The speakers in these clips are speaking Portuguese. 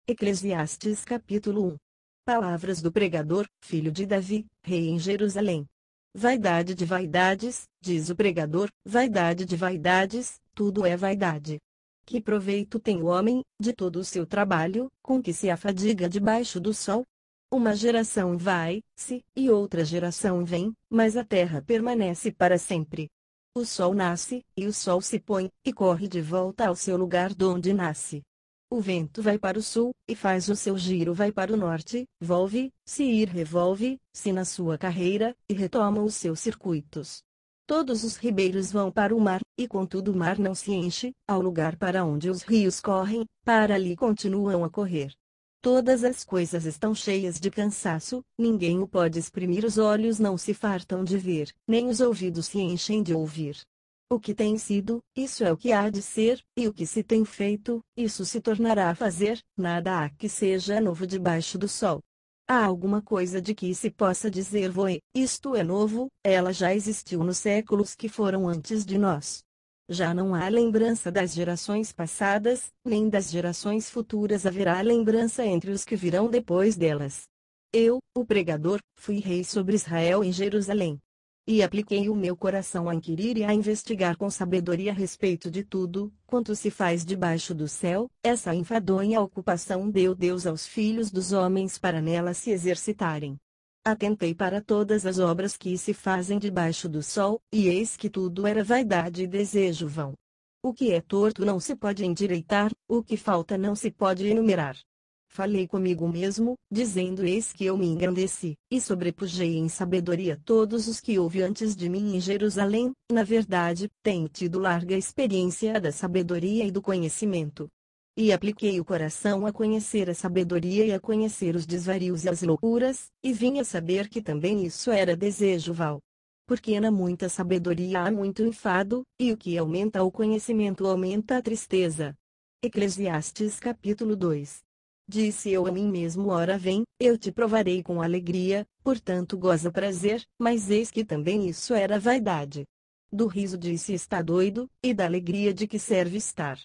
Eclesiastes capítulo 1. Palavras do pregador, filho de Davi, rei em Jerusalém. Vaidade de vaidades, diz o pregador, vaidade de vaidades, tudo é vaidade. Que proveito tem o homem, de todo o seu trabalho, com que se afadiga debaixo do sol? Uma geração vai-se, e outra geração vem, mas a terra permanece para sempre. O sol nasce, e o sol se põe, e corre de volta ao seu lugar donde nasce. O vento vai para o sul, e faz o seu giro vai para o norte, volve-se e revolve-se na sua carreira, e retoma os seus circuitos. Todos os ribeiros vão para o mar, e contudo o mar não se enche, ao lugar para onde os rios correm, para ali continuam a correr. Todas as coisas estão cheias de cansaço, ninguém o pode exprimir, os olhos não se fartam de ver, nem os ouvidos se enchem de ouvir. O que tem sido, isso é o que há de ser, e o que se tem feito, isso se tornará a fazer, nada há que seja novo debaixo do sol. Há alguma coisa de que se possa dizer voe, isto é novo, ela já existiu nos séculos que foram antes de nós. Já não há lembrança das gerações passadas, nem das gerações futuras haverá lembrança entre os que virão depois delas. Eu, o pregador, fui rei sobre Israel em Jerusalém. E apliquei o meu coração a inquirir e a investigar com sabedoria a respeito de tudo, quanto se faz debaixo do céu, essa enfadonha ocupação deu Deus aos filhos dos homens para nela se exercitarem. Atentei para todas as obras que se fazem debaixo do sol, e eis que tudo era vaidade e desejo vão. O que é torto não se pode endireitar, o que falta não se pode enumerar. Falei comigo mesmo, dizendo: eis que eu me engrandeci, e sobrepujei em sabedoria todos os que houve antes de mim em Jerusalém. Na verdade, tenho tido larga experiência da sabedoria e do conhecimento. E apliquei o coração a conhecer a sabedoria e a conhecer os desvarios e as loucuras, e vim a saber que também isso era desejo vão. Porque na muita sabedoria há muito enfado, e o que aumenta o conhecimento aumenta a tristeza. Eclesiastes capítulo 2. Disse eu a mim mesmo: ora vem, eu te provarei com alegria, portanto goza prazer, mas eis que também isso era vaidade. Do riso disse: está doido, e da alegria de que serve estar.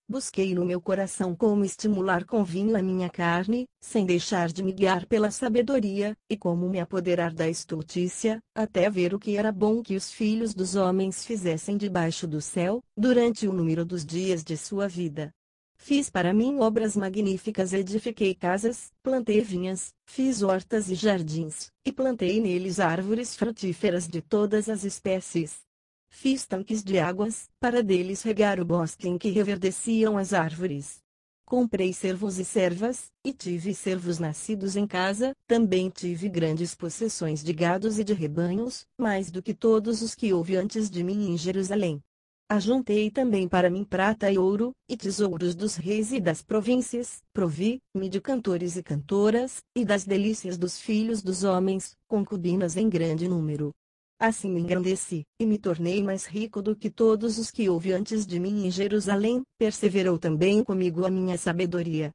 Busquei no meu coração como estimular com vinho a minha carne, sem deixar de me guiar pela sabedoria, e como me apoderar da estultícia, até ver o que era bom que os filhos dos homens fizessem debaixo do céu, durante o número dos dias de sua vida. Fiz para mim obras magníficas, edifiquei casas, plantei vinhas, fiz hortas e jardins, e plantei neles árvores frutíferas de todas as espécies. Fiz tanques de águas, para deles regar o bosque em que reverdeciam as árvores. Comprei servos e servas, e tive servos nascidos em casa, também tive grandes possessões de gados e de rebanhos, mais do que todos os que houve antes de mim em Jerusalém. Ajuntei também para mim prata e ouro, e tesouros dos reis e das províncias, provi-me de cantores e cantoras, e das delícias dos filhos dos homens, concubinas em grande número. Assim me engrandeci, e me tornei mais rico do que todos os que houve antes de mim em Jerusalém, perseverou também comigo a minha sabedoria.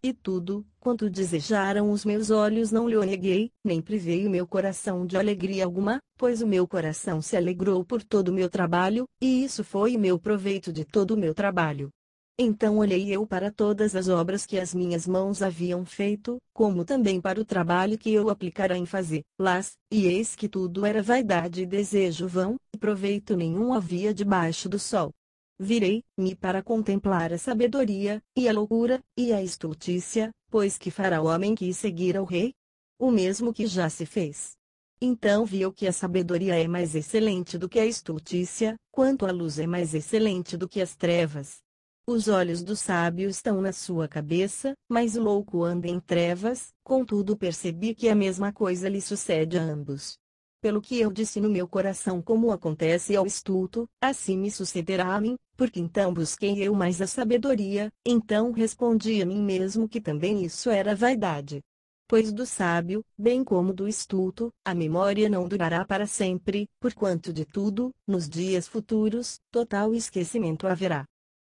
E tudo, quanto desejaram os meus olhos não lhe neguei, nem privei o meu coração de alegria alguma, pois o meu coração se alegrou por todo o meu trabalho, e isso foi o meu proveito de todo o meu trabalho. Então olhei eu para todas as obras que as minhas mãos haviam feito, como também para o trabalho que eu aplicara em fazê-las, e eis que tudo era vaidade e desejo vão, e proveito nenhum havia debaixo do sol. Virei-me para contemplar a sabedoria, e a loucura, e a estultícia, pois que fará o homem que seguir ao rei? O mesmo que já se fez. Então vi eu que a sabedoria é mais excelente do que a estultícia, quanto a luz é mais excelente do que as trevas. Os olhos do sábio estão na sua cabeça, mas o louco anda em trevas, contudo percebi que a mesma coisa lhe sucede a ambos. Pelo que eu disse no meu coração, como acontece ao estulto, assim me sucederá a mim, porque então busquei eu mais a sabedoria, então respondi a mim mesmo que também isso era vaidade. Pois do sábio, bem como do estulto, a memória não durará para sempre, porquanto de tudo, nos dias futuros, total esquecimento haverá.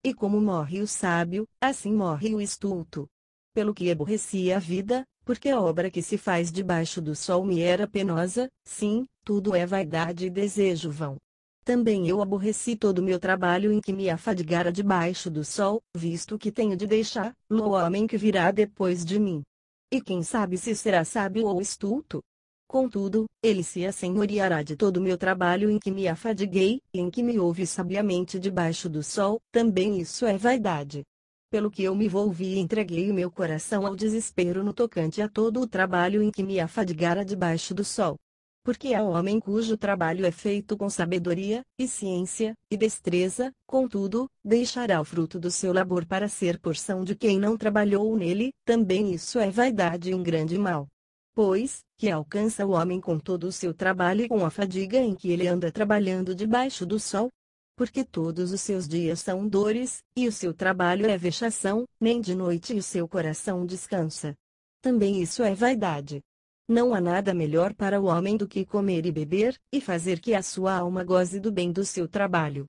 E como morre o sábio, assim morre o estulto. Pelo que aborreci a vida, porque a obra que se faz debaixo do sol me era penosa, sim, tudo é vaidade e desejo vão. Também eu aborreci todo o meu trabalho em que me afadigara debaixo do sol, visto que tenho de deixá-lo ao homem que virá depois de mim. E quem sabe se será sábio ou estulto? Contudo, ele se assenhoreará de todo o meu trabalho em que me afadiguei, e em que me ouve sabiamente debaixo do sol, também isso é vaidade. Pelo que eu me volvi e entreguei o meu coração ao desespero no tocante a todo o trabalho em que me afadigara debaixo do sol. Porque há homem cujo trabalho é feito com sabedoria, e ciência, e destreza, contudo, deixará o fruto do seu labor para ser porção de quem não trabalhou nele, também isso é vaidade e um grande mal. Pois, que alcança o homem com todo o seu trabalho e com a fadiga em que ele anda trabalhando debaixo do sol? Porque todos os seus dias são dores, e o seu trabalho é vexação, nem de noite e o seu coração descansa. Também isso é vaidade. Não há nada melhor para o homem do que comer e beber, e fazer que a sua alma goze do bem do seu trabalho.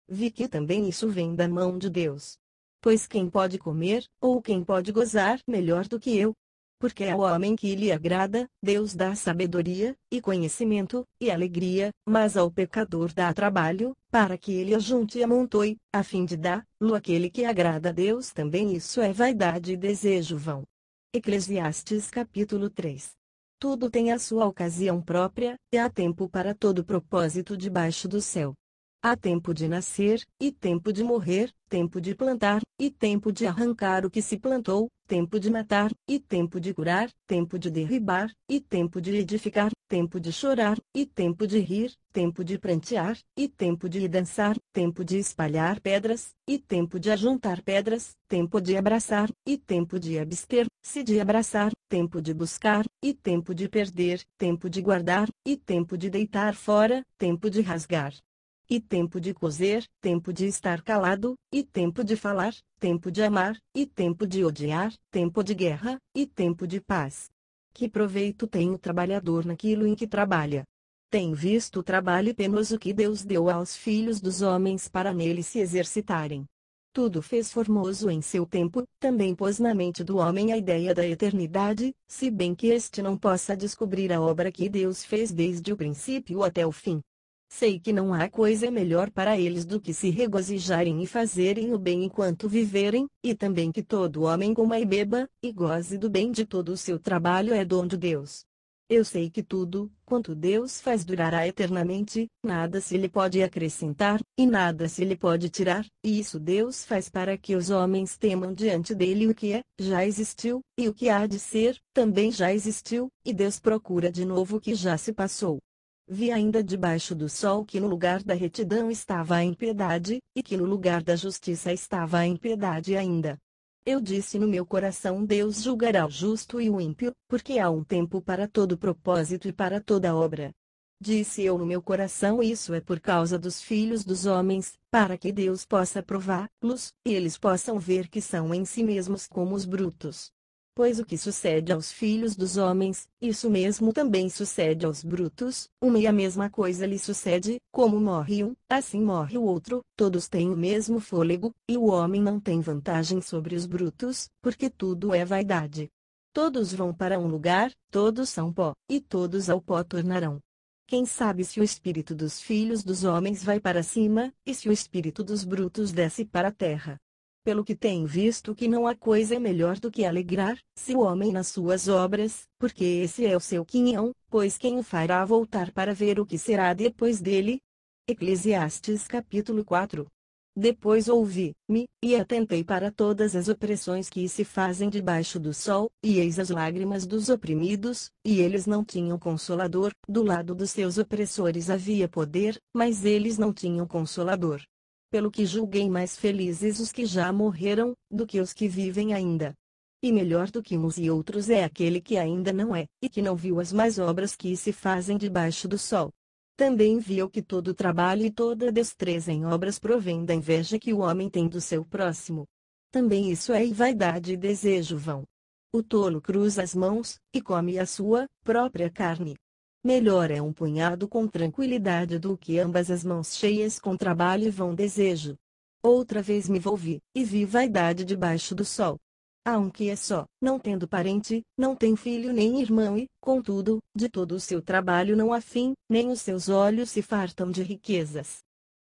Vi que também isso vem da mão de Deus. Pois quem pode comer, ou quem pode gozar melhor do que eu? Porque ao homem que lhe agrada, Deus dá sabedoria, e conhecimento, e alegria, mas ao pecador dá trabalho, para que ele ajunte e amontoe, a fim de dar-lo aquele que agrada a Deus também isso é vaidade e desejo vão. Eclesiastes capítulo 3. Tudo tem a sua ocasião própria, e há tempo para todo propósito debaixo do céu. Há tempo de nascer, e tempo de morrer, tempo de plantar, e tempo de arrancar o que se plantou, tempo de matar, e tempo de curar, tempo de derribar, e tempo de edificar, tempo de chorar, e tempo de rir, tempo de prantear, e tempo de dançar, tempo de espalhar pedras, e tempo de ajuntar pedras, tempo de abraçar, e tempo de abster-se de abraçar, tempo de buscar, e tempo de perder, tempo de guardar, e tempo de deitar fora, tempo de rasgar. E tempo de coser, tempo de estar calado, e tempo de falar, tempo de amar, e tempo de odiar, tempo de guerra, e tempo de paz. Que proveito tem o trabalhador naquilo em que trabalha? Tem visto o trabalho penoso que Deus deu aos filhos dos homens para nele se exercitarem. Tudo fez formoso em seu tempo, também pôs na mente do homem a ideia da eternidade, se bem que este não possa descobrir a obra que Deus fez desde o princípio até o fim. Sei que não há coisa melhor para eles do que se regozijarem e fazerem o bem enquanto viverem, e também que todo homem coma e beba, e goze do bem de todo o seu trabalho é dom de Deus. Eu sei que tudo, quanto Deus faz durará eternamente, nada se lhe pode acrescentar, e nada se lhe pode tirar, e isso Deus faz para que os homens temam diante dele o que é, já existiu, e o que há de ser, também já existiu, e Deus procura de novo o que já se passou. Vi ainda debaixo do sol que no lugar da retidão estava a impiedade, e que no lugar da justiça estava a impiedade ainda. Eu disse no meu coração: Deus julgará o justo e o ímpio, porque há um tempo para todo propósito e para toda obra. Disse eu no meu coração: isso é por causa dos filhos dos homens, para que Deus possa prová-los, e eles possam ver que são em si mesmos como os brutos. Pois o que sucede aos filhos dos homens, isso mesmo também sucede aos brutos, uma e a mesma coisa lhe sucede, como morre um, assim morre o outro, todos têm o mesmo fôlego, e o homem não tem vantagem sobre os brutos, porque tudo é vaidade. Todos vão para um lugar, todos são pó, e todos ao pó tornarão. Quem sabe se o espírito dos filhos dos homens vai para cima, e se o espírito dos brutos desce para a terra. Pelo que tenho visto que não há coisa melhor do que alegrar-se o homem nas suas obras, porque esse é o seu quinhão, pois quem o fará voltar para ver o que será depois dele? Eclesiastes capítulo 4. Depois ouvi-me, e atentei para todas as opressões que se fazem debaixo do sol, e eis as lágrimas dos oprimidos, e eles não tinham consolador, do lado dos seus opressores havia poder, mas eles não tinham consolador. Pelo que julguei mais felizes os que já morreram, do que os que vivem ainda. E melhor do que uns e outros é aquele que ainda não é, e que não viu as más obras que se fazem debaixo do sol. Também viu que todo trabalho e toda destreza em obras provém da inveja que o homem tem do seu próximo. Também isso é vaidade e desejo vão. O tolo cruza as mãos, e come a sua própria carne. Melhor é um punhado com tranquilidade do que ambas as mãos cheias com trabalho e vão desejo. Outra vez me volvi, e vi vaidade debaixo do sol. Há um que é só, não tendo parente, não tem filho nem irmão e, contudo, de todo o seu trabalho não há fim, nem os seus olhos se fartam de riquezas.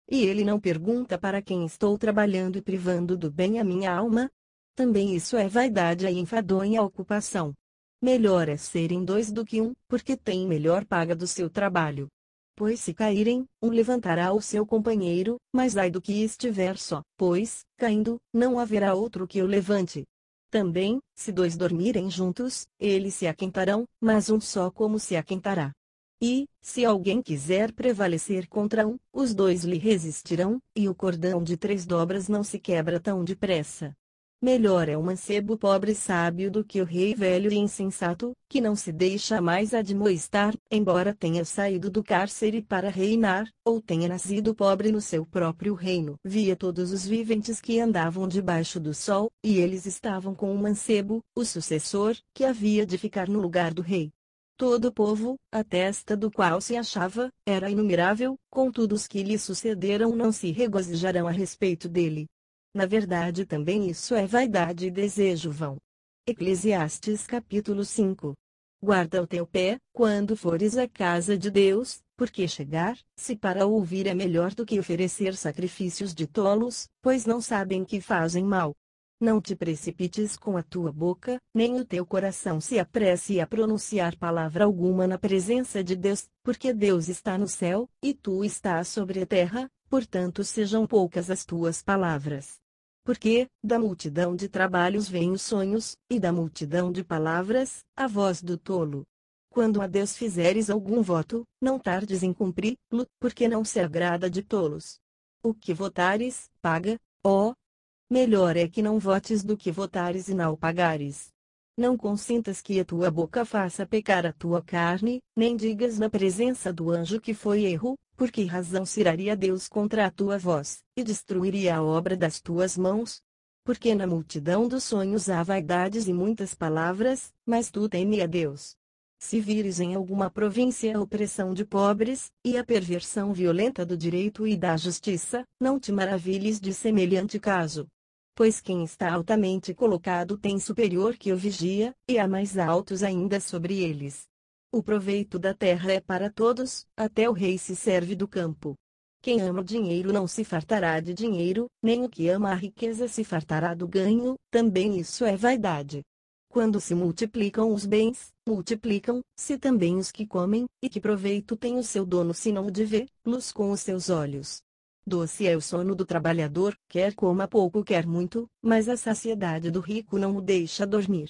E ele não pergunta para quem estou trabalhando e privando do bem a minha alma? Também isso é vaidade e enfadonha ocupação. Melhor é serem dois do que um, porque tem melhor paga do seu trabalho. Pois se caírem, um levantará o seu companheiro, mas ai do que estiver só, pois, caindo, não haverá outro que o levante. Também, se dois dormirem juntos, eles se aquentarão, mas um só como se aquentará. E, se alguém quiser prevalecer contra um, os dois lhe resistirão, e o cordão de 3 dobras não se quebra tão depressa. Melhor é o mancebo pobre e sábio do que o rei velho e insensato, que não se deixa mais admoestar, embora tenha saído do cárcere para reinar, ou tenha nascido pobre no seu próprio reino. Via todos os viventes que andavam debaixo do sol, e eles estavam com o mancebo, o sucessor, que havia de ficar no lugar do rei. Todo o povo, a testa do qual se achava, era inumerável, contudo os que lhe sucederam não se regozijarão a respeito dele. Na verdade também isso é vaidade e desejo vão. Eclesiastes capítulo 5. Guarda o teu pé, quando fores à casa de Deus, porque chegar-se para ouvir é melhor do que oferecer sacrifícios de tolos, pois não sabem que fazem mal. Não te precipites com a tua boca, nem o teu coração se apresse a pronunciar palavra alguma na presença de Deus, porque Deus está no céu, e tu estás sobre a terra, portanto sejam poucas as tuas palavras. Porque, da multidão de trabalhos vêm os sonhos, e da multidão de palavras, a voz do tolo. Quando a Deus fizeres algum voto, não tardes em cumpri-lo, porque não se agrada de tolos. O que votares, paga, ó. Melhor é que não votes do que votares e não o pagares. Não consintas que a tua boca faça pecar a tua carne, nem digas na presença do anjo que foi erro, porque razão se iraria Deus contra a tua voz, e destruiria a obra das tuas mãos? Porque na multidão dos sonhos há vaidades e muitas palavras, mas tu teme a Deus. Se vires em alguma província a opressão de pobres, e a perversão violenta do direito e da justiça, não te maravilhes de semelhante caso. Pois quem está altamente colocado tem superior que o vigia, e há mais altos ainda sobre eles. O proveito da terra é para todos, até o rei se serve do campo. Quem ama o dinheiro não se fartará de dinheiro, nem o que ama a riqueza se fartará do ganho, também isso é vaidade. Quando se multiplicam os bens, multiplicam-se também os que comem, e que proveito tem o seu dono se não o de vê-los com os seus olhos. Doce é o sono do trabalhador, quer coma pouco quer muito, mas a saciedade do rico não o deixa dormir.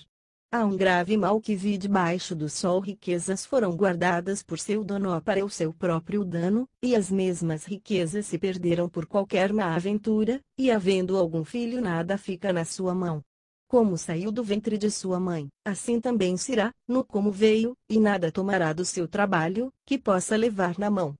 Há um grave mal que vi debaixo do sol: riquezas foram guardadas por seu dono para o seu próprio dano, e as mesmas riquezas se perderam por qualquer má aventura, e havendo algum filho nada fica na sua mão. Como saiu do ventre de sua mãe, assim também será, no como veio, e nada tomará do seu trabalho, que possa levar na mão.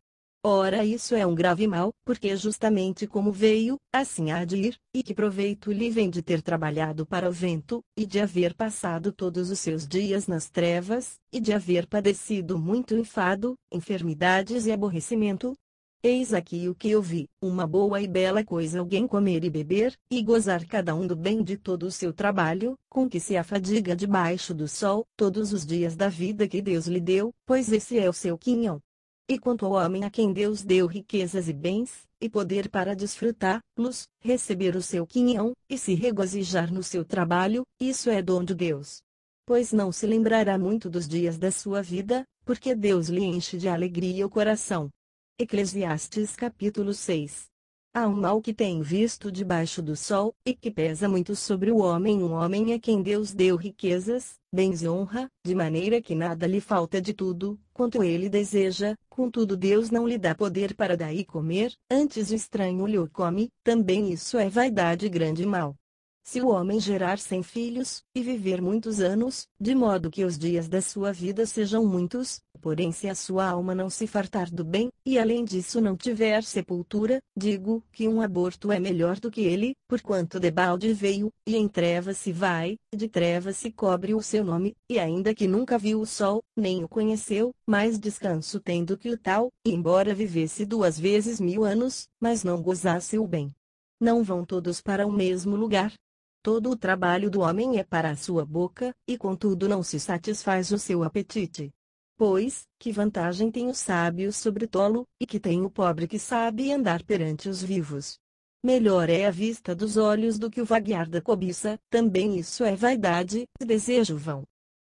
Ora, isso é um grave mal, porque justamente como veio, assim há de ir, e que proveito lhe vem de ter trabalhado para o vento, e de haver passado todos os seus dias nas trevas, e de haver padecido muito enfado, enfermidades e aborrecimento? Eis aqui o que eu vi: uma boa e bela coisa alguém comer e beber, e gozar cada um do bem de todo o seu trabalho, com que se afadiga debaixo do sol, todos os dias da vida que Deus lhe deu, pois esse é o seu quinhão. E quanto ao homem a quem Deus deu riquezas e bens, e poder para desfrutá-los, receber o seu quinhão, e se regozijar no seu trabalho, isso é dom de Deus. Pois não se lembrará muito dos dias da sua vida, porque Deus lhe enche de alegria o coração. Eclesiastes capítulo 6. Há um mal que tenho visto debaixo do sol, e que pesa muito sobre o homem: um homem a quem Deus deu riquezas, bens e honra, de maneira que nada lhe falta de tudo quanto ele deseja, contudo Deus não lhe dá poder para daí comer, antes o estranho lhe o come. Também isso é vaidade e grande mal. Se o homem gerar 100 filhos, e viver muitos anos, de modo que os dias da sua vida sejam muitos, porém se a sua alma não se fartar do bem, e além disso não tiver sepultura, digo que um aborto é melhor do que ele, porquanto debalde veio, e em trevas se vai, de trevas se cobre o seu nome, e ainda que nunca viu o sol, nem o conheceu, mais descanso tem do que o tal, e embora vivesse 2 vezes 1000 anos, mas não gozasse o bem. Não vão todos para o mesmo lugar? Todo o trabalho do homem é para a sua boca, e contudo não se satisfaz o seu apetite. Pois, que vantagem tem o sábio sobre o tolo, e que tem o pobre que sabe andar perante os vivos? Melhor é a vista dos olhos do que o vaguear da cobiça, também isso é vaidade, e desejo vão.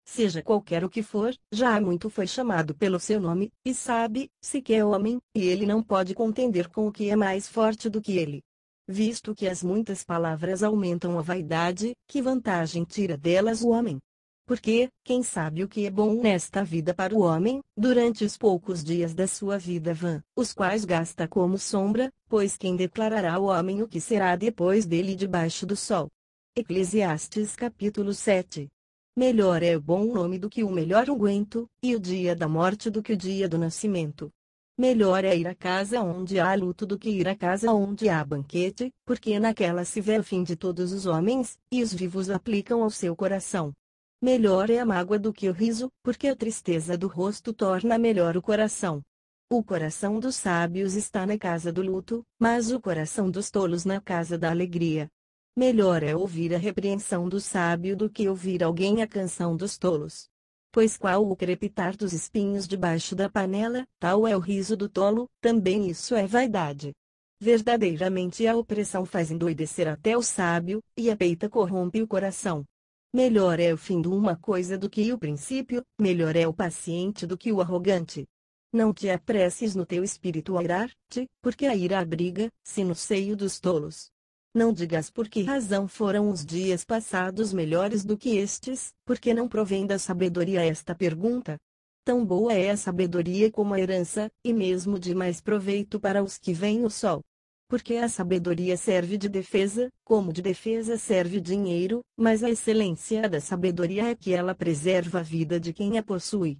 Seja qualquer o que for, já há muito foi chamado pelo seu nome, e sabe-se que é homem, e ele não pode contender com o que é mais forte do que ele. Visto que as muitas palavras aumentam a vaidade, que vantagem tira delas o homem? Porque, quem sabe o que é bom nesta vida para o homem, durante os poucos dias da sua vida vã, os quais gasta como sombra, pois quem declarará ao homem o que será depois dele debaixo do sol? Eclesiastes capítulo 7. Melhor é o bom nome do que o melhor unguento, e o dia da morte do que o dia do nascimento. Melhor é ir à casa onde há luto do que ir à casa onde há banquete, porque naquela se vê o fim de todos os homens, e os vivos aplicam ao seu coração. Melhor é a mágoa do que o riso, porque a tristeza do rosto torna melhor o coração. O coração dos sábios está na casa do luto, mas o coração dos tolos na casa da alegria. Melhor é ouvir a repreensão do sábio do que ouvir alguém a canção dos tolos. Pois qual o crepitar dos espinhos debaixo da panela, tal é o riso do tolo, também isso é vaidade. Verdadeiramente a opressão faz endoidecer até o sábio, e a peita corrompe o coração. Melhor é o fim de uma coisa do que o princípio, melhor é o paciente do que o arrogante. Não te apresses no teu espírito a irar-te, porque a ira abriga-se no seio dos tolos. Não digas por que razão foram os dias passados melhores do que estes, porque não provém da sabedoria esta pergunta. Tão boa é a sabedoria como a herança, e mesmo de mais proveito para os que veem o sol. Porque a sabedoria serve de defesa, como de defesa serve dinheiro, mas a excelência da sabedoria é que ela preserva a vida de quem a possui.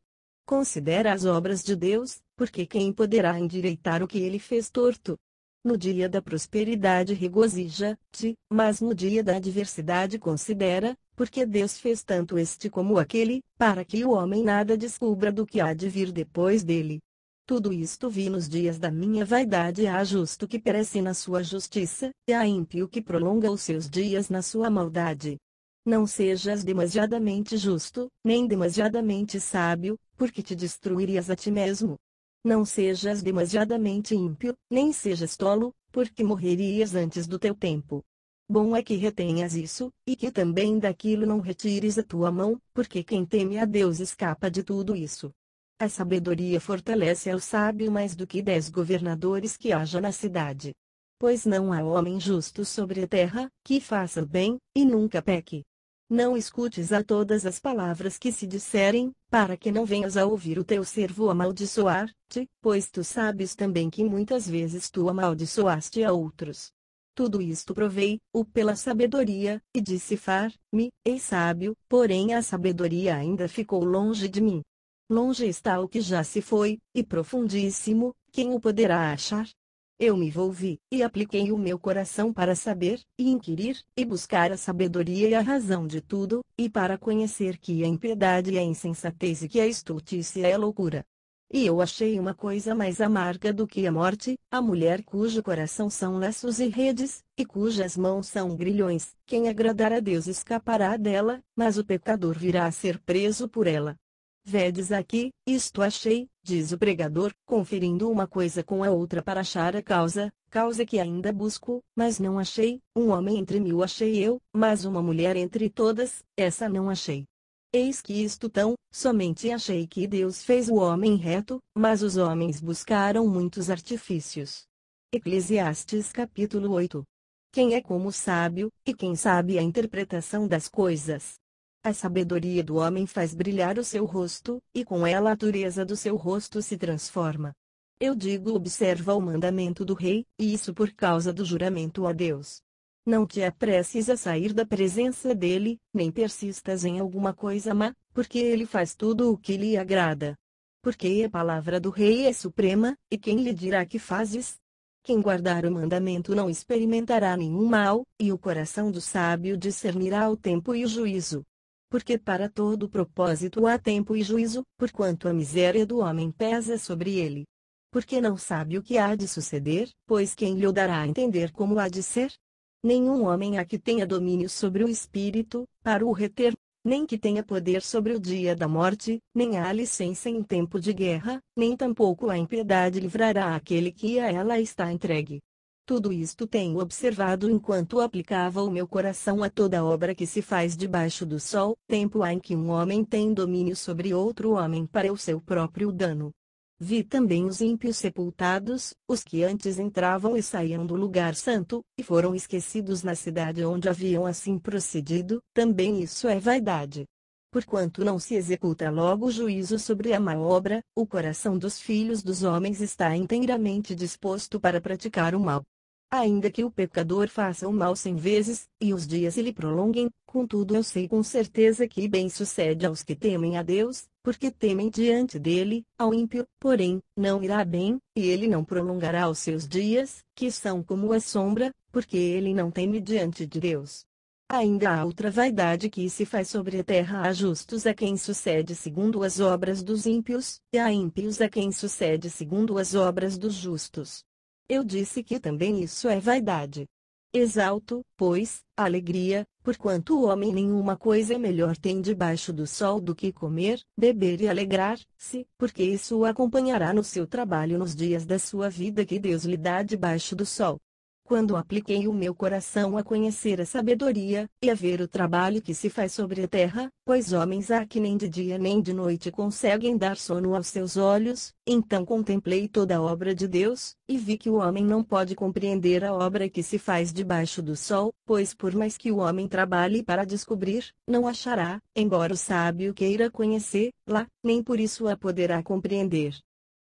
Considera as obras de Deus, porque quem poderá endireitar o que ele fez torto? No dia da prosperidade regozija-te, mas no dia da adversidade considera, porque Deus fez tanto este como aquele, para que o homem nada descubra do que há de vir depois dele. Tudo isto vi nos dias da minha vaidade, há justo que perece na sua justiça, e há ímpio que prolonga os seus dias na sua maldade. Não sejas demasiadamente justo, nem demasiadamente sábio, porque te destruirias a ti mesmo. Não sejas demasiadamente ímpio, nem sejas tolo, porque morrerias antes do teu tempo. Bom é que retenhas isso, e que também daquilo não retires a tua mão, porque quem teme a Deus escapa de tudo isso. A sabedoria fortalece ao sábio mais do que 10 governadores que haja na cidade. Pois não há homem justo sobre a terra, que faça o bem, e nunca peque. Não escutes a todas as palavras que se disserem, para que não venhas a ouvir o teu servo amaldiçoar-te, pois tu sabes também que muitas vezes tu amaldiçoaste a outros. Tudo isto provei-o pela sabedoria, e disse Far-me, ei sábio, porém a sabedoria ainda ficou longe de mim. Longe está o que já se foi, e profundíssimo, quem o poderá achar? Eu me volvi, e apliquei o meu coração para saber, e inquirir, e buscar a sabedoria e a razão de tudo, e para conhecer que a impiedade é insensatez e que a estultícia é loucura. E eu achei uma coisa mais amarga do que a morte, a mulher cujo coração são laços e redes, e cujas mãos são grilhões. Quem agradar a Deus escapará dela, mas o pecador virá a ser preso por ela. Vedes aqui, isto achei, diz o pregador, conferindo uma coisa com a outra para achar a causa que ainda busco, mas não achei, um homem entre 1000 achei eu, mas uma mulher entre todas, essa não achei. Eis que isto tão, somente achei que Deus fez o homem reto, mas os homens buscaram muitos artifícios. Eclesiastes capítulo 8. Quem é como sábio, e quem sabe a interpretação das coisas? A sabedoria do homem faz brilhar o seu rosto, e com ela a dureza do seu rosto se transforma. Eu digo: observa o mandamento do rei, e isso por causa do juramento a Deus. Não te apresses a sair da presença dele, nem persistas em alguma coisa má, porque ele faz tudo o que lhe agrada. Porque a palavra do rei é suprema, e quem lhe dirá que fazes? Quem guardar o mandamento não experimentará nenhum mal, e o coração do sábio discernirá o tempo e o juízo. Porque para todo propósito há tempo e juízo, porquanto a miséria do homem pesa sobre ele. Porque não sabe o que há de suceder, pois quem lhe o dará a entender como há de ser? Nenhum homem há que tenha domínio sobre o espírito, para o reter, nem que tenha poder sobre o dia da morte, nem há licença em tempo de guerra, nem tampouco a impiedade livrará aquele que a ela está entregue. Tudo isto tenho observado enquanto aplicava o meu coração a toda obra que se faz debaixo do sol, tempo há em que um homem tem domínio sobre outro homem para o seu próprio dano. Vi também os ímpios sepultados, os que antes entravam e saíam do lugar santo, e foram esquecidos na cidade onde haviam assim procedido, também isso é vaidade. Porquanto não se executa logo o juízo sobre a má obra, o coração dos filhos dos homens está inteiramente disposto para praticar o mal. Ainda que o pecador faça o mal 100 vezes, e os dias se lhe prolonguem, contudo eu sei com certeza que bem sucede aos que temem a Deus, porque temem diante dele. Ao ímpio, porém, não irá bem, e ele não prolongará os seus dias, que são como a sombra, porque ele não teme diante de Deus. Ainda há outra vaidade que se faz sobre a terra: há justos a quem sucede segundo as obras dos ímpios, e há ímpios a quem sucede segundo as obras dos justos. Eu disse que também isso é vaidade. Exalto, pois, a alegria, porquanto o homem nenhuma coisa melhor tem debaixo do sol do que comer, beber e alegrar-se, porque isso o acompanhará no seu trabalho nos dias da sua vida que Deus lhe dá debaixo do sol. Quando apliquei o meu coração a conhecer a sabedoria, e a ver o trabalho que se faz sobre a terra, pois homens há que nem de dia nem de noite conseguem dar sono aos seus olhos, então contemplei toda a obra de Deus, e vi que o homem não pode compreender a obra que se faz debaixo do sol, pois por mais que o homem trabalhe para descobrir, não achará, embora o sábio queira conhecê-la, nem por isso a poderá compreender.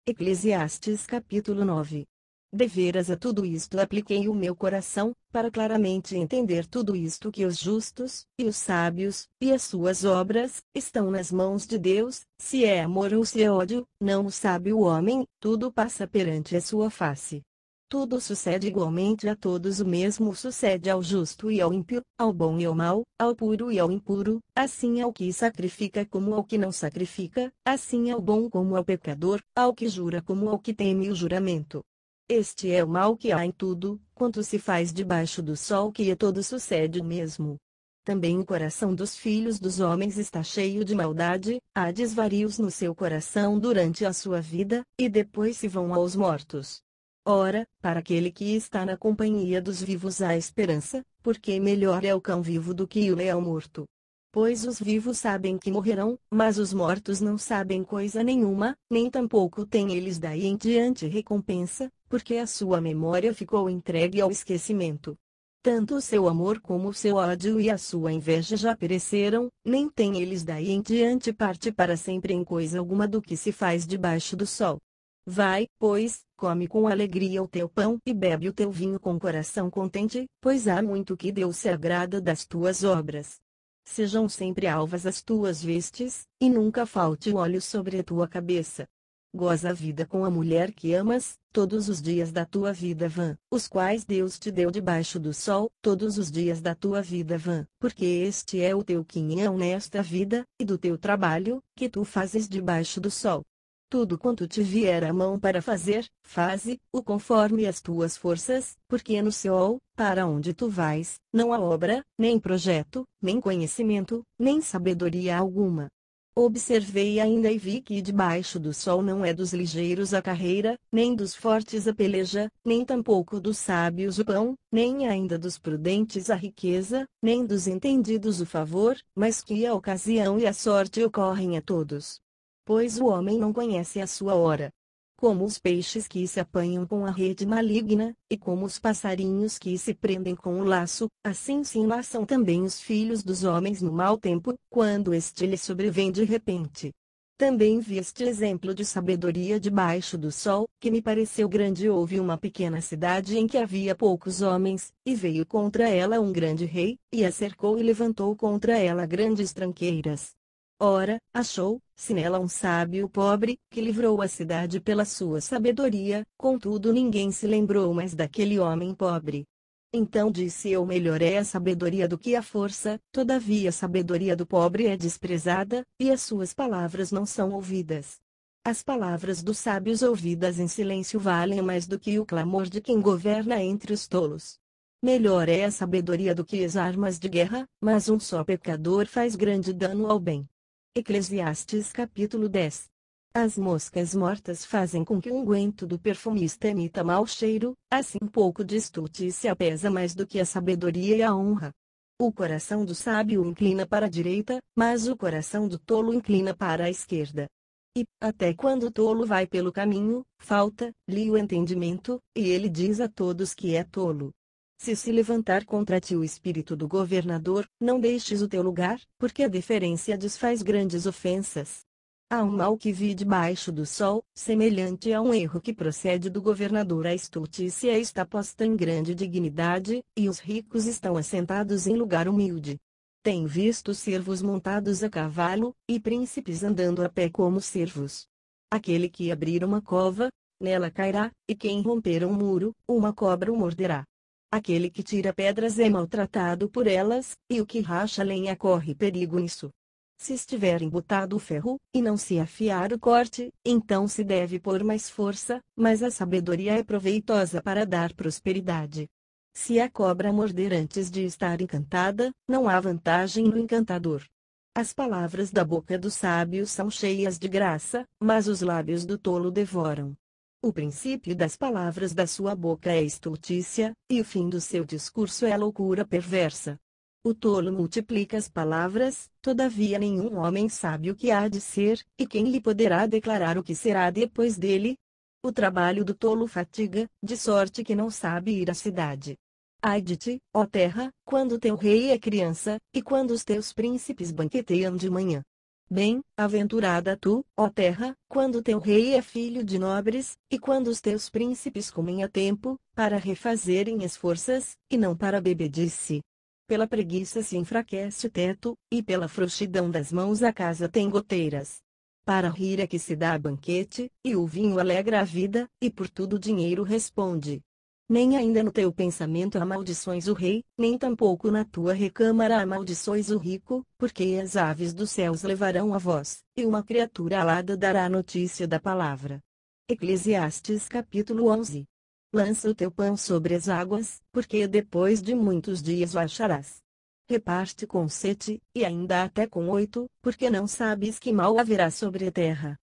Eclesiastes capítulo 9. Deveras a tudo isto apliquei o meu coração, para claramente entender tudo isto, que os justos, e os sábios, e as suas obras, estão nas mãos de Deus. Se é amor ou se é ódio, não o sabe o homem, tudo passa perante a sua face. Tudo sucede igualmente a todos, o mesmo sucede ao justo e ao ímpio, ao bom e ao mau, ao puro e ao impuro, assim ao que sacrifica como ao que não sacrifica, assim ao bom como ao pecador, ao que jura como ao que teme o juramento. Este é o mal que há em tudo, quanto se faz debaixo do sol, que a todo sucede o mesmo. Também o coração dos filhos dos homens está cheio de maldade, há desvarios no seu coração durante a sua vida, e depois se vão aos mortos. Ora, para aquele que está na companhia dos vivos há esperança, porque melhor é o cão vivo do que o leão morto. Pois os vivos sabem que morrerão, mas os mortos não sabem coisa nenhuma, nem tampouco têm eles daí em diante recompensa, porque a sua memória ficou entregue ao esquecimento. Tanto o seu amor como o seu ódio e a sua inveja já pereceram, nem têm eles daí em diante parte para sempre em coisa alguma do que se faz debaixo do sol. Vai, pois, come com alegria o teu pão e bebe o teu vinho com coração contente, pois há muito que Deus se agrada das tuas obras. Sejam sempre alvas as tuas vestes, e nunca falte o óleo sobre a tua cabeça. Goza a vida com a mulher que amas, todos os dias da tua vida vã, os quais Deus te deu debaixo do sol, todos os dias da tua vida vã, porque este é o teu quinhão nesta vida, e do teu trabalho, que tu fazes debaixo do sol. Tudo quanto te vier à mão para fazer, faze-o conforme as tuas forças, porque no Seol, para onde tu vais, não há obra, nem projeto, nem conhecimento, nem sabedoria alguma. Observei ainda e vi que debaixo do sol não é dos ligeiros a carreira, nem dos fortes a peleja, nem tampouco dos sábios o pão, nem ainda dos prudentes a riqueza, nem dos entendidos o favor, mas que a ocasião e a sorte ocorrem a todos. Pois o homem não conhece a sua hora. Como os peixes que se apanham com a rede maligna, e como os passarinhos que se prendem com o laço, assim se enlaçam também os filhos dos homens no mau tempo, quando este lhes sobrevém de repente. Também vi este exemplo de sabedoria debaixo do sol, que me pareceu grande. Houve uma pequena cidade em que havia poucos homens, e veio contra ela um grande rei, e a cercou e levantou contra ela grandes tranqueiras. Ora, achou-se nela um sábio pobre, que livrou a cidade pela sua sabedoria, contudo ninguém se lembrou mais daquele homem pobre. Então disse eu: melhor é a sabedoria do que a força, todavia a sabedoria do pobre é desprezada, e as suas palavras não são ouvidas. As palavras dos sábios ouvidas em silêncio valem mais do que o clamor de quem governa entre os tolos. Melhor é a sabedoria do que as armas de guerra, mas um só pecador faz grande dano ao bem. Eclesiastes capítulo 10. As moscas mortas fazem com que o unguento do perfumista emita mau cheiro, assim pouco de estultícia pesa mais do que a sabedoria e a honra. O coração do sábio inclina para a direita, mas o coração do tolo inclina para a esquerda. E, até quando o tolo vai pelo caminho, falta-lhe o entendimento, e ele diz a todos que é tolo. Se levantar contra ti o espírito do governador, não deixes o teu lugar, porque a deferência desfaz grandes ofensas. Há um mal que vi debaixo do sol, semelhante a um erro que procede do governador. A estultícia está posta em grande dignidade, e os ricos estão assentados em lugar humilde. Tenho visto servos montados a cavalo, e príncipes andando a pé como servos. Aquele que abrir uma cova, nela cairá, e quem romper um muro, uma cobra o morderá. Aquele que tira pedras é maltratado por elas, e o que racha lenha corre perigo nisso. Se estiver embutado o ferro, e não se afiar o corte, então se deve pôr mais força, mas a sabedoria é proveitosa para dar prosperidade. Se a cobra morder antes de estar encantada, não há vantagem no encantador. As palavras da boca do sábio são cheias de graça, mas os lábios do tolo devoram. O princípio das palavras da sua boca é estultícia, e o fim do seu discurso é loucura perversa. O tolo multiplica as palavras, todavia nenhum homem sabe o que há de ser, e quem lhe poderá declarar o que será depois dele? O trabalho do tolo fatiga, de sorte que não sabe ir à cidade. Ai de ti, ó terra, quando teu rei é criança, e quando os teus príncipes banqueteiam de manhã. Bem-aventurada tu, ó terra, quando teu rei é filho de nobres, e quando os teus príncipes comem a tempo, para refazerem as forças, e não para bebedice. Pela preguiça se enfraquece o teto, e pela frouxidão das mãos a casa tem goteiras. Para rir é que se dá banquete, e o vinho alegra a vida, e por tudo o dinheiro responde. Nem ainda no teu pensamento amaldições o rei, nem tampouco na tua recâmara amaldiçoes o rico, porque as aves dos céus levarão a voz, e uma criatura alada dará notícia da palavra. Eclesiastes capítulo 11. Lança o teu pão sobre as águas, porque depois de muitos dias o acharás. Reparte com 7, e ainda até com 8, porque não sabes que mal haverá sobre a terra.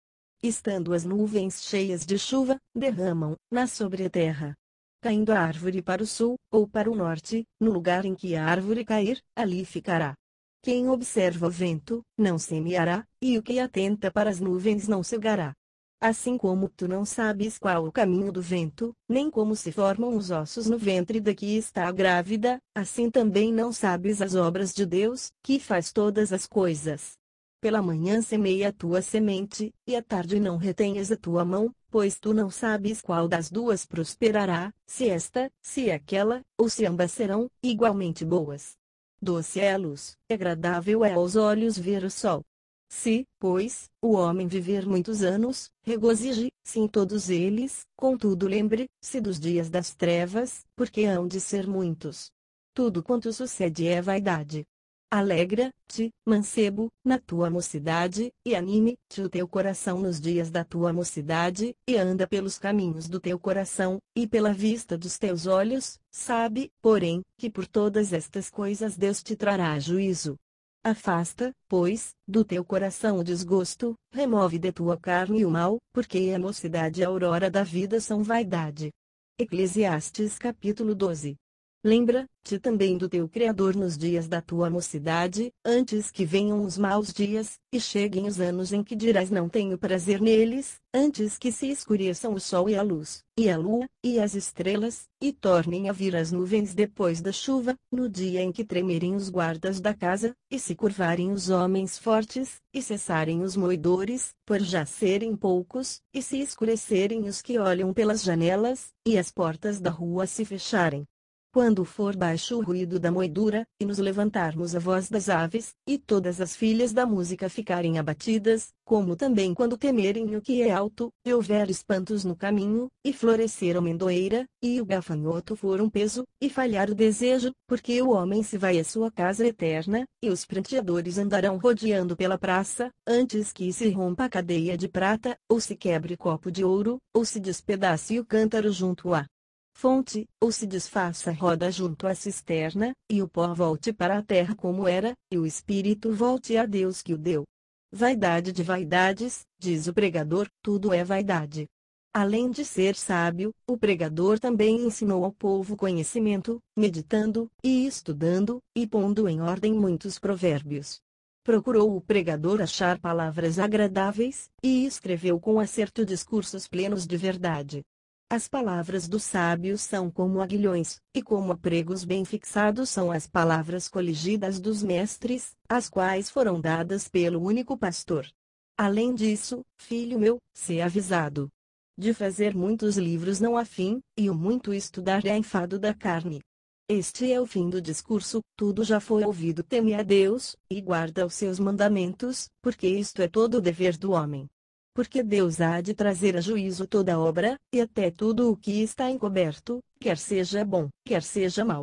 Estando as nuvens cheias de chuva, derramam-na sobre a terra. Caindo a árvore para o sul, ou para o norte, no lugar em que a árvore cair, ali ficará. Quem observa o vento, não semeará, e o que atenta para as nuvens não cegará. Assim como tu não sabes qual o caminho do vento, nem como se formam os ossos no ventre da que está grávida, assim também não sabes as obras de Deus, que faz todas as coisas. Pela manhã semeia a tua semente, e à tarde não retenhas a tua mão, pois tu não sabes qual das duas prosperará, se esta, se aquela, ou se ambas serão igualmente boas. Doce é a luz, agradável é aos olhos ver o sol. Se, pois, o homem viver muitos anos, regozije-se em todos eles, contudo lembre-se dos dias das trevas, porque hão de ser muitos. Tudo quanto sucede é vaidade. Alegra-te, mancebo, na tua mocidade, e anime-te o teu coração nos dias da tua mocidade, e anda pelos caminhos do teu coração, e pela vista dos teus olhos, sabe, porém, que por todas estas coisas Deus te trará juízo. Afasta, pois, do teu coração o desgosto, remove de tua carne o mal, porque a mocidade e a aurora da vida são vaidade. Eclesiastes capítulo 12. Lembra-te também do teu Criador nos dias da tua mocidade, antes que venham os maus dias, e cheguem os anos em que dirás não tenho prazer neles, antes que se escureçam o sol e a luz, e a lua, e as estrelas, e tornem a vir as nuvens depois da chuva, no dia em que tremerem os guardas da casa, e se curvarem os homens fortes, e cessarem os moedores, por já serem poucos, e se escurecerem os que olham pelas janelas, e as portas da rua se fecharem. Quando for baixo o ruído da moedura, e nos levantarmos a voz das aves, e todas as filhas da música ficarem abatidas, como também quando temerem o que é alto, e houver espantos no caminho, e florescer a amendoeira, e o gafanhoto for um peso, e falhar o desejo, porque o homem se vai à sua casa eterna, e os pranteadores andarão rodeando pela praça, antes que se rompa a cadeia de prata, ou se quebre copo de ouro, ou se despedace o cântaro junto a fonte, ou se desfaça a roda junto à cisterna, e o pó volte para a terra como era, e o espírito volte a Deus que o deu. Vaidade de vaidades, diz o pregador, tudo é vaidade. Além de ser sábio, o pregador também ensinou ao povo conhecimento, meditando, e estudando, e pondo em ordem muitos provérbios. Procurou o pregador achar palavras agradáveis, e escreveu com acerto discursos plenos de verdade. As palavras dos sábios são como aguilhões, e como pregos bem fixados são as palavras coligidas dos mestres, as quais foram dadas pelo único pastor. Além disso, filho meu, sê avisado. De fazer muitos livros não há fim, e o muito estudar é enfado da carne. Este é o fim do discurso, tudo já foi ouvido. Teme a Deus, e guarda os seus mandamentos, porque isto é todo o dever do homem. Porque Deus há de trazer a juízo toda obra, e até tudo o que está encoberto, quer seja bom, quer seja mau.